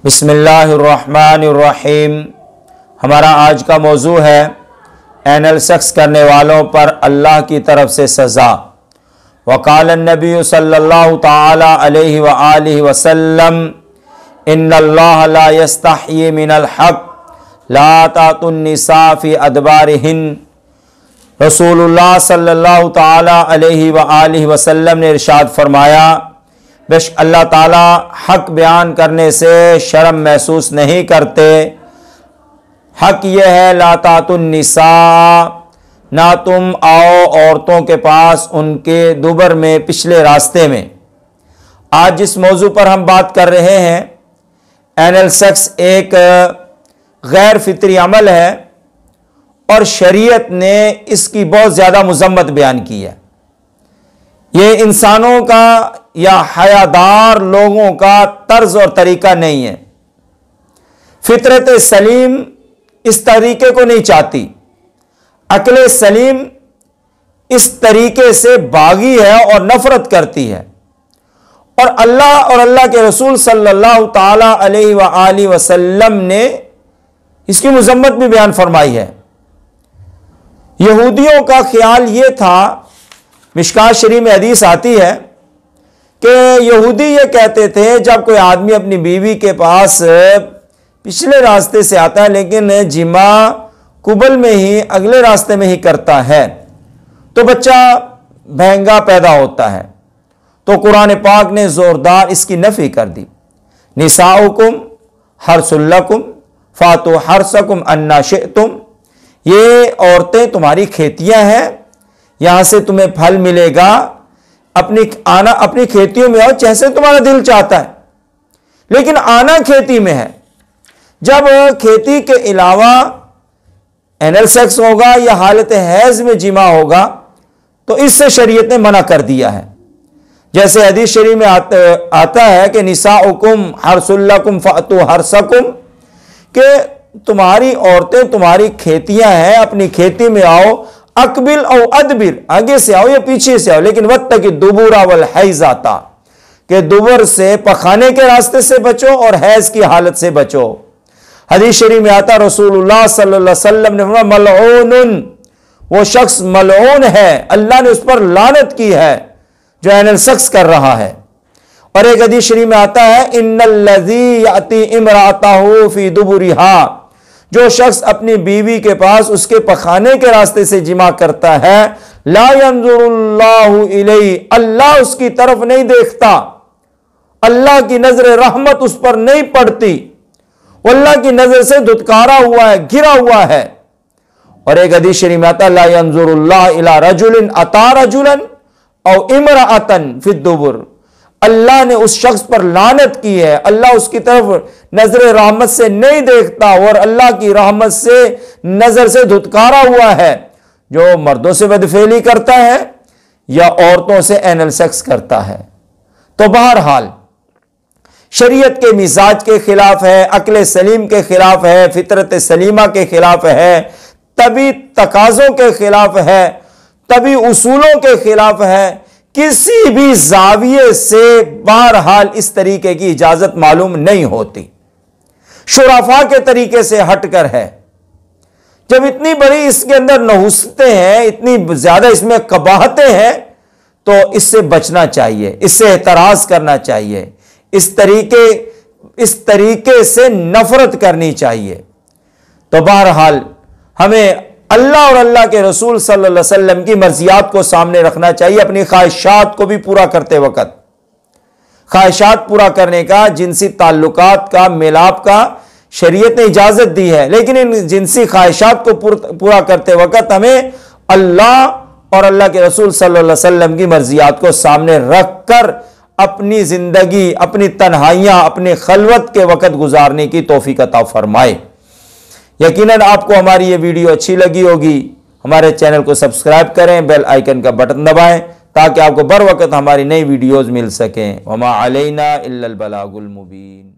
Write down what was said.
बिस्मिल्लाहिर्रहमानिर्रहीम। हमारा आज का मौजू है एनल सेक्स करने वालों पर अल्लाह की तरफ से सज़ा। वक़ाल नबी सल्लल्लाहु तआला अलैहि व आलिहि वसल्लम इन्नल्लाह ला यस्तही मिनल हक़ ला तातुन निसा फ़ी अदबारिहिन। रसूलुल्लाह सल्लल्लाहु तआला अलैहि व आलिहि वसल्लम ने इरशाद फरमाया, बेशक अल्लाह ताला हक बयान करने से शर्म महसूस नहीं करते। हक यह है ला तातुन निसा, ना तुम आओ औरतों के पास उनके दुबर में पिछले रास्ते में। आज जिस मौजू पर हम बात कर रहे हैं, एनल सेक्स एक गैर फितरी अमल है और शरीयत ने इसकी बहुत ज़्यादा मज़म्मत बयान की है। ये इंसानों का या हयादार लोगों का तर्ज और तरीका नहीं है। फितरत सलीम इस तरीके को नहीं चाहती। अक्ल सलीम इस तरीके से बागी है और नफरत करती है। और अल्लाह और अल्लाह के रसूल सल्लल्लाहु ताला अलैहि व आलिहि वसल्लम ने इसकी मज़म्मत भी बयान फरमाई है। यहूदियों का ख्याल यह था, मिशकात शरीफ में हदीस आती है कि यहूदी ये कहते थे, जब कोई आदमी अपनी बीवी के पास पिछले रास्ते से आता है लेकिन जिमा कुबल में ही अगले रास्ते में ही करता है, तो बच्चा महंगा पैदा होता है। तो कुरान पाक ने जोरदार इसकी नफी कर दी। निसाउकुम हर्सुल्लकुम फातु हर्सकुम अन्ना शिअतुम। ये औरतें तुम्हारी खेतियां हैं, यहां से तुम्हें फल मिलेगा। अपनी खेतियों में आओ जैसे तुम्हारा दिल चाहता है, लेकिन आना खेती में है। जब खेती के अलावा एनल सेक्स होगा या हालत हैज में जिमा होगा तो इससे शरीयत ने मना कर दिया है। जैसे हदीस शरीफ में आता है कि निसाउकुम हर्सुल्लकुम फातु हर्सकुम, कि तुम्हारी औरतें तुम्हारी खेतियां हैं, अपनी खेती में आओ। अकबिल और अदबिर, आगे से आओ या पीछे से आओ, लेकिन वत्तकी दुबुरा वल हैज़ाता, कि दुबर से पखाने के रास्ते से बचो और हैज की हालत से बचो। हदीस शरीफ में आता, रसूलुल्लाह सल्लल्लाहु अलैहि वसल्लम ने फरमाया, मलऊन, वो शख्स मलऊन है, अल्लाह ने उस पर लानत की है जो एनल सेक्स कर रहा है। और एक हदीस शरीफ में आता है, इन्नल्लज़ी याती इमरातहु फी दुबुरिहा, जो शख्स अपनी बीवी के पास उसके पखाने के रास्ते से जिमा करता है, ला यंजुरुल्लाहु इलैहि, अल्लाह उसकी तरफ नहीं देखता, अल्लाह की नजर रहमत उस पर नहीं पड़ती, अल्लाह की नजर से धुतकारा हुआ है, घिरा हुआ है। और एक हदीस शरीफ में आता, ला यंजुरुल्लाह इला रजुलिन अता रजुलन औ इमराअतन फी दुबुर, अल्लाह ने उस शख्स पर लानत की है, अल्लाह उसकी तरफ नजर रहमत से नहीं देखता और अल्लाह की रहमत से नजर से धुतकारा हुआ है, जो मर्दों से बदफेली करता है या औरतों से एनल सेक्स करता है। तो बहरहाल शरीयत के मिजाज के खिलाफ है, अक्ल सलीम के खिलाफ है, फितरत सलीमा के खिलाफ है, तभी तकाजों के खिलाफ है, तभी उसूलों के खिलाफ है। किसी भी जाविये से बहरहाल इस तरीके की इजाजत मालूम नहीं होती, शुराफा के तरीके से हटकर है। जब इतनी बड़ी इसके अंदर नहुसतें हैं, इतनी ज्यादा इसमें कबाहतें हैं, तो इससे बचना चाहिए, इससे एतराज करना चाहिए, इस तरीके से नफरत करनी चाहिए। तो बहरहाल हमें अल्लाह और अल्लाह के रसूल सल्लल्लाहु अलैहि वसल्लम की मर्जियात को सामने रखना चाहिए। अपनी ख्वाहिशात को भी पूरा करते वक्त, ख्वाहिशात पूरा करने का, जिनसी ताल्लुकात का, मिलाप का शरीयत ने इजाजत दी है, लेकिन इन जिनसी ख्वाहिशात को पूरा करते वक्त हमें अल्लाह और अल्लाह के रसूल सल्लल्लाहु अलैहि वसल्लम की मर्जियात को सामने रखकर अपनी जिंदगी, अपनी तन्हाइयां, अपने खलवत के वक्त गुजारने की तौफीक अता फरमाए। यकीनन आपको हमारी ये वीडियो अच्छी लगी होगी। हमारे चैनल को सब्सक्राइब करें, बेल आइकन का बटन दबाएं ताकि आपको बर वक्त हमारी नई वीडियोस मिल सकें। वमा अलैना इल्लल बलागुल मुबीन।